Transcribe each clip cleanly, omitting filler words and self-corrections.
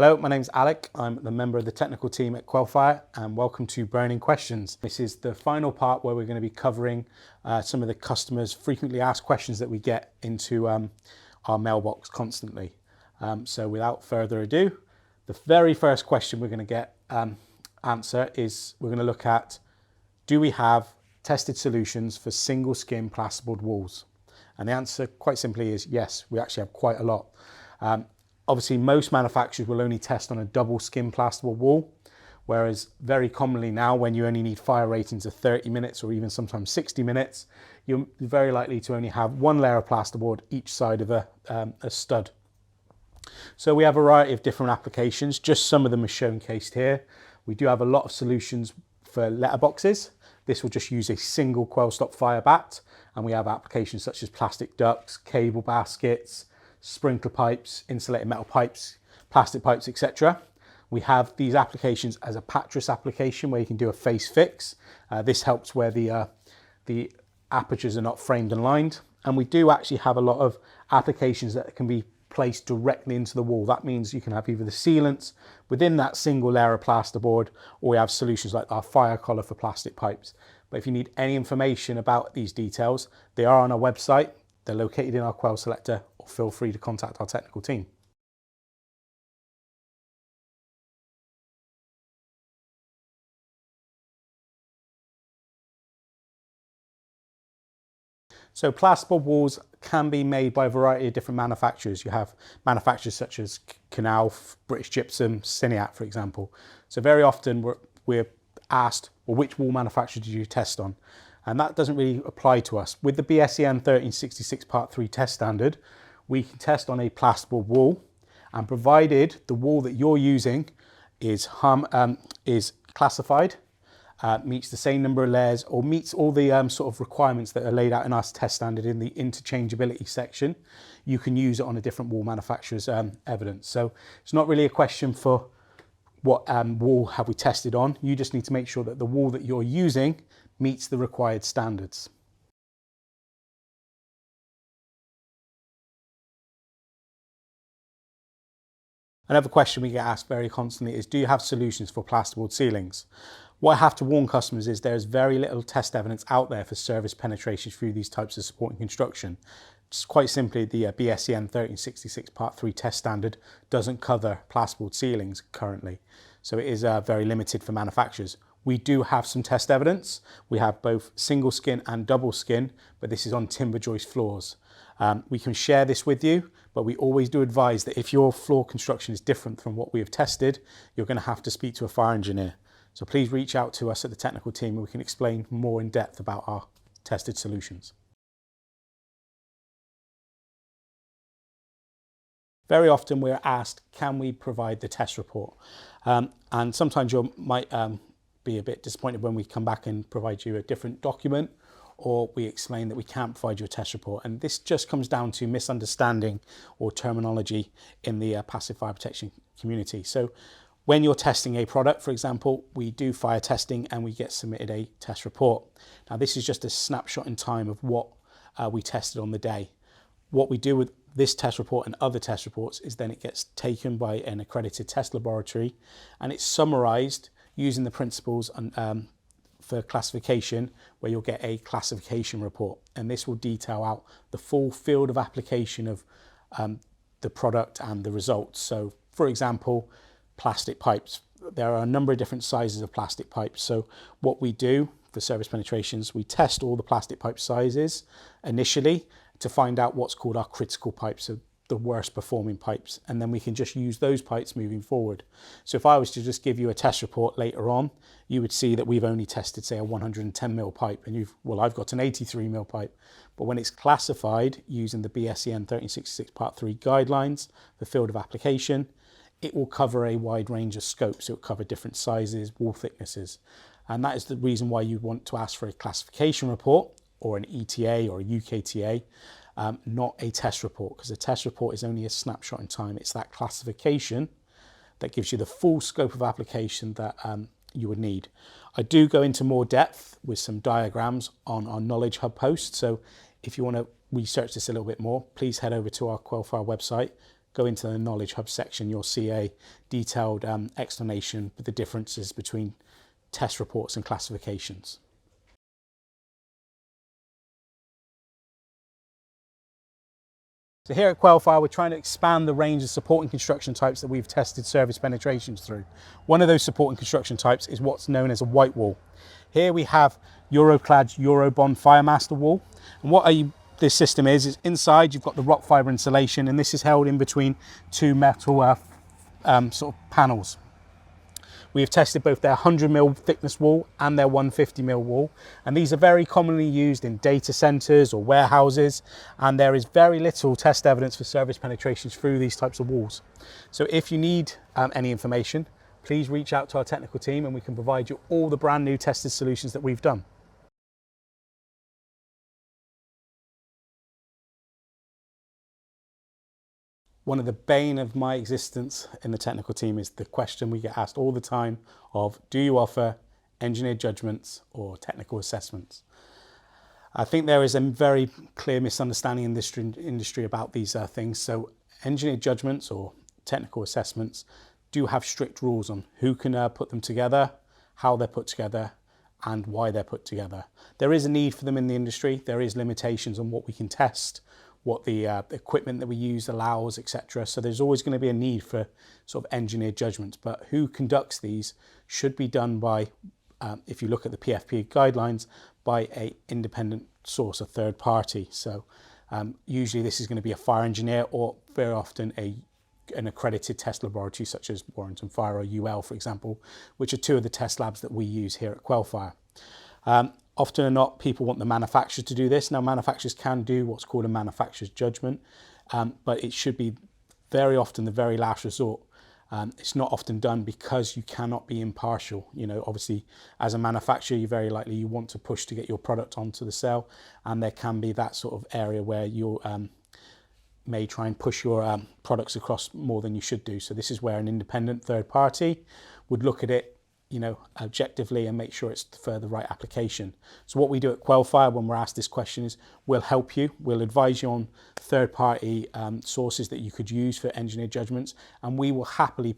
Hello, my name's Alec. I'm the member of the technical team at QuelFire, and welcome to Burning Questions. This is the final part where we're going to be covering some of the customers' frequently asked questions that we get into our mailbox constantly. So without further ado, the very first question we're going to get answer is we're going to look at, do we have tested solutions for single skin plasterboard walls? And the answer quite simply is yes, we actually have quite a lot. Obviously, most manufacturers will only test on a double skin plasterboard wall, whereas very commonly now, when you only need fire ratings of 30 minutes or even sometimes 60 minutes, you're very likely to only have one layer of plasterboard each side of a stud. So we have a variety of different applications. Just some of them are showcased here. We do have a lot of solutions for letterboxes. This will just use a single Quell Stop Fire bat, and we have applications such as plastic ducts, cable baskets, sprinkler pipes, insulated metal pipes, plastic pipes, etc. We have these applications as a pattress application where you can do a face fix. This helps where the apertures are not framed and lined. And we do actually have a lot of applications that can be placed directly into the wall. That means you can have either the sealants within that single layer of plasterboard, or we have solutions like our fire collar for plastic pipes. But if you need any information about these details, they are on our website. They're located in our Quell selector, or feel free to contact our technical team. So plasterboard walls can be made by a variety of different manufacturers. You have manufacturers such as Canal, British Gypsum, Cineat, for example. So very often we're asked, well, which wall manufacturer did you test on? And that doesn't really apply to us. With the BSEN 1366 Part 3 test standard, we can test on a plasterboard wall, and provided the wall that you're using is classified, meets the same number of layers, or meets all the sort of requirements that are laid out in our test standard in the interchangeability section, you can use it on a different wall manufacturer's evidence. So it's not really a question for what wall have we tested on. You just need to make sure that the wall that you're using meets the required standards. Another question we get asked very constantly is, do you have solutions for plasterboard ceilings? What I have to warn customers is there is very little test evidence out there for service penetration through these types of supporting construction. Just quite simply, the BSEN 1366 Part 3 test standard doesn't cover plasterboard ceilings currently. So it is very limited for manufacturers. We do have some test evidence. We have both single skin and double skin, but this is on timber joist floors. We can share this with you, but we always do advise that if your floor construction is different from what we have tested, you're going to have to speak to a fire engineer. So please reach out to us at the technical team and we can explain more in depth about our tested solutions. Very often we're asked, can we provide the test report? And sometimes you might be a bit disappointed when we come back and provide you a different document, or we explain that we can't provide you a test report. And this just comes down to misunderstanding or terminology in the passive fire protection community. So when you're testing a product, for example, we do fire testing and we get submitted a test report. Now this is just a snapshot in time of what we tested on the day. What we do with this test report and other test reports is then it gets taken by an accredited test laboratory and it's summarized using the principles for classification, where you'll get a classification report, and this will detail out the full field of application of the product and the results. So for example, plastic pipes. There are a number of different sizes of plastic pipes. So what we do for service penetrations, we test all the plastic pipe sizes initially to find out what's called our critical pipes, so the worst performing pipes, and then we can just use those pipes moving forward. So if I was to just give you a test report later on, you would see that we've only tested, say, a 110 mil pipe, and I've got an 83 mil pipe. But when it's classified using the BSEN 1366 Part 3 guidelines, the field of application, it will cover a wide range of scopes. It will cover different sizes, wall thicknesses. And that is the reason why you want to ask for a classification report or an ETA or a UKTA, not a test report, because a test report is only a snapshot in time. It's that classification that gives you the full scope of application that you would need. I do go into more depth with some diagrams on our Knowledge Hub post. So if you want to research this a little bit more, please head over to our QuelFire website, go into the Knowledge Hub section, you'll see a detailed explanation of the differences between test reports and classifications. So here at QuelFire, we're trying to expand the range of supporting construction types that we've tested surface penetrations through. One of those supporting construction types is what's known as a white wall. Here we have Euroclad's Eurobond Firemaster wall. And what this system is inside you've got the rock fibre insulation, and this is held in between two metal sort of panels. We have tested both their 100mm thickness wall and their 150mm wall, and these are very commonly used in data centres or warehouses, and there is very little test evidence for surface penetrations through these types of walls. So if you need any information, please reach out to our technical team and we can provide you all the brand new tested solutions that we've done. One of the bane of my existence in the technical team is the question we get asked all the time of, do you offer engineered judgments or technical assessments? I think there is a very clear misunderstanding in this industry about these things. So engineered judgments or technical assessments do have strict rules on who can put them together, how they're put together, and why they're put together. There is a need for them in the industry. There is limitations on what we can test, what the equipment that we use allows, etc. So there's always going to be a need for sort of engineered judgments, but who conducts these should be done by, if you look at the PFP guidelines, by an independent source, a third party. So usually this is going to be a fire engineer, or very often an accredited test laboratory such as Warrington Fire or UL, for example, which are two of the test labs that we use here at QuelFire. Often or not, people want the manufacturer to do this. Now, manufacturers can do what's called a manufacturer's judgment, but it should be very often the very last resort. It's not often done because you cannot be impartial. You know, obviously, as a manufacturer, you want to push to get your product onto the sale, and there can be that sort of area where you may try and push your products across more than you should do. So this is where an independent third party would look at it, you know, objectively and make sure it's for the right application. So what we do at QuelFire when we're asked this question is we'll help you, we'll advise you on third-party sources that you could use for engineered judgments, and we will happily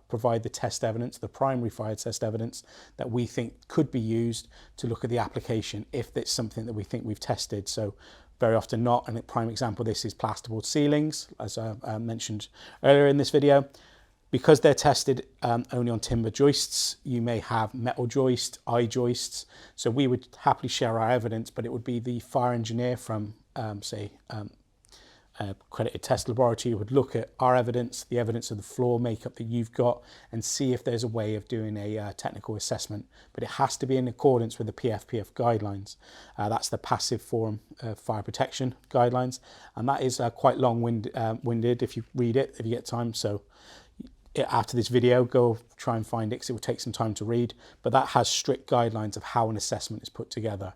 provide the test evidence, the primary fire test evidence that we think could be used to look at the application if it's something that we think we've tested. So very often not, and a prime example of this is plasterboard ceilings, as I mentioned earlier in this video. Because they're tested only on timber joists, you may have metal joists, I-joists. So we would happily share our evidence, but it would be the fire engineer from, say, a accredited test laboratory who would look at our evidence, the evidence of the floor makeup that you've got, and see if there's a way of doing a technical assessment. But it has to be in accordance with the PFPF guidelines. That's the passive form fire protection guidelines, and that is quite long-winded if you read it, if you get time. So after this video, go try and find it because it will take some time to read, but that has strict guidelines of how an assessment is put together.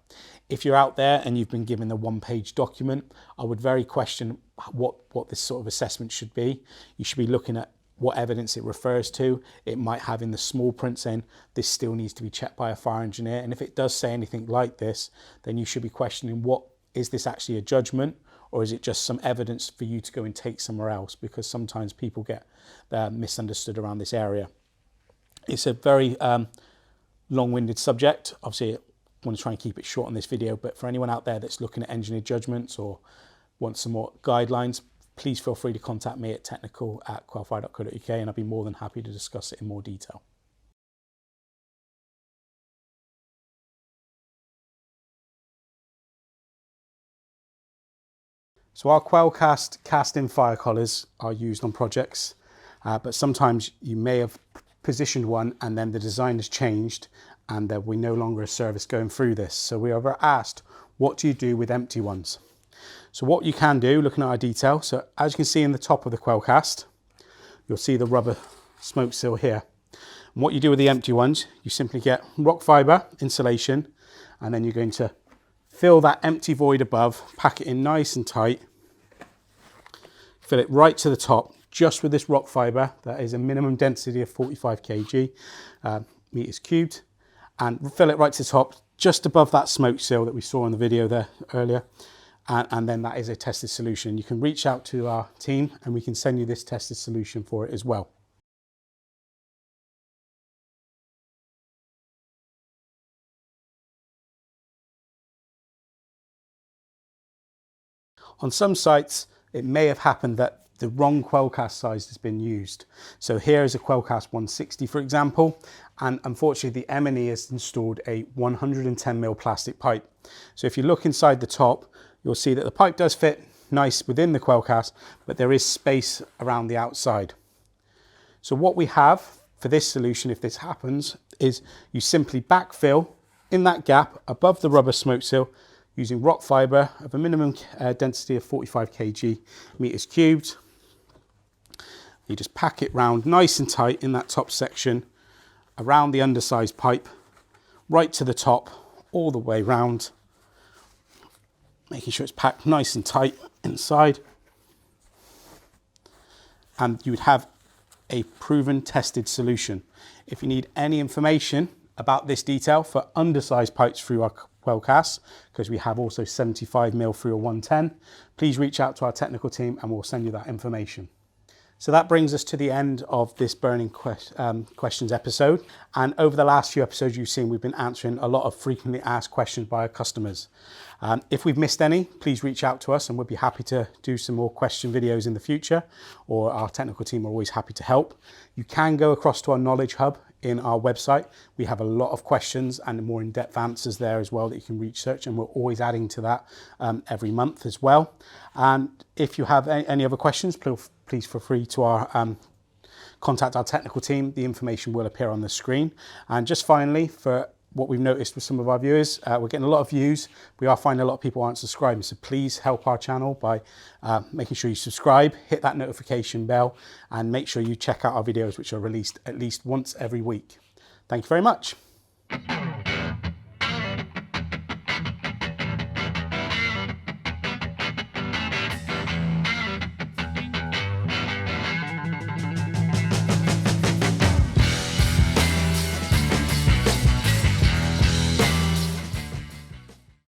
If you're out there and you've been given a one-page document, I would very question what this sort of assessment should be. You should be looking at what evidence it refers to. It might have in the small print saying this still needs to be checked by a fire engineer, and if it does say anything like this, then you should be questioning, what is this actually a judgment, or is it just some evidence for you to go and take somewhere else? Because sometimes people get misunderstood around this area. It's a very long-winded subject. Obviously, I want to try and keep it short on this video, but for anyone out there that's looking at engineered judgments or wants some more guidelines, please feel free to contact me at technical@quellfire.co.uk, and I'd be more than happy to discuss it in more detail. So our QuelCast cast-in fire collars are used on projects, but sometimes you may have positioned one and then the design has changed and there will be no longer a service going through this. So we are asked, what do you do with empty ones? So what you can do, looking at our detail, so as you can see in the top of the QuelCast, you'll see the rubber smoke seal here. And what you do with the empty ones, you simply get rock fibre insulation, and then you're going to fill that empty void above, pack it in nice and tight, fill it right to the top, just with this rock fibre. That is a minimum density of 45 kg, meters cubed, and fill it right to the top, just above that smoke seal that we saw in the video there earlier. and then that is a tested solution. You can reach out to our team and we can send you this tested solution for it as well. On some sites, it may have happened that the wrong QuelCast size has been used. So here is a QuelCast 160, for example, and unfortunately the M&E has installed a 110mm plastic pipe. So if you look inside the top, you'll see that the pipe does fit nice within the QuelCast, but there is space around the outside. So what we have for this solution, if this happens, is you simply backfill in that gap above the rubber smoke seal using rock fibre of a minimum density of 45 kg meters cubed. You just pack it round nice and tight in that top section, around the undersized pipe, right to the top, all the way round, making sure it's packed nice and tight inside. And you would have a proven tested solution. If you need any information about this detail for undersized pipes through our QuelCast, because we have also 75mm through a 110, please reach out to our technical team and we'll send you that information. So that brings us to the end of this burning questions episode. And over the last few episodes you've seen, we've been answering a lot of frequently asked questions by our customers. If we've missed any, please reach out to us and we'll be happy to do some more question videos in the future, or our technical team are always happy to help. You can go across to our Knowledge Hub in our website. We have a lot of questions and more in-depth answers there as well that you can research, and we're always adding to that every month as well. And if you have any other questions, please feel free to contact our technical team. The information will appear on the screen. And just finally, for what we've noticed with some of our viewers, we're getting a lot of views. We are finding a lot of people aren't subscribing, so please help our channel by making sure you subscribe, hit that notification bell, and make sure you check out our videos, which are released at least once every week. Thank you very much.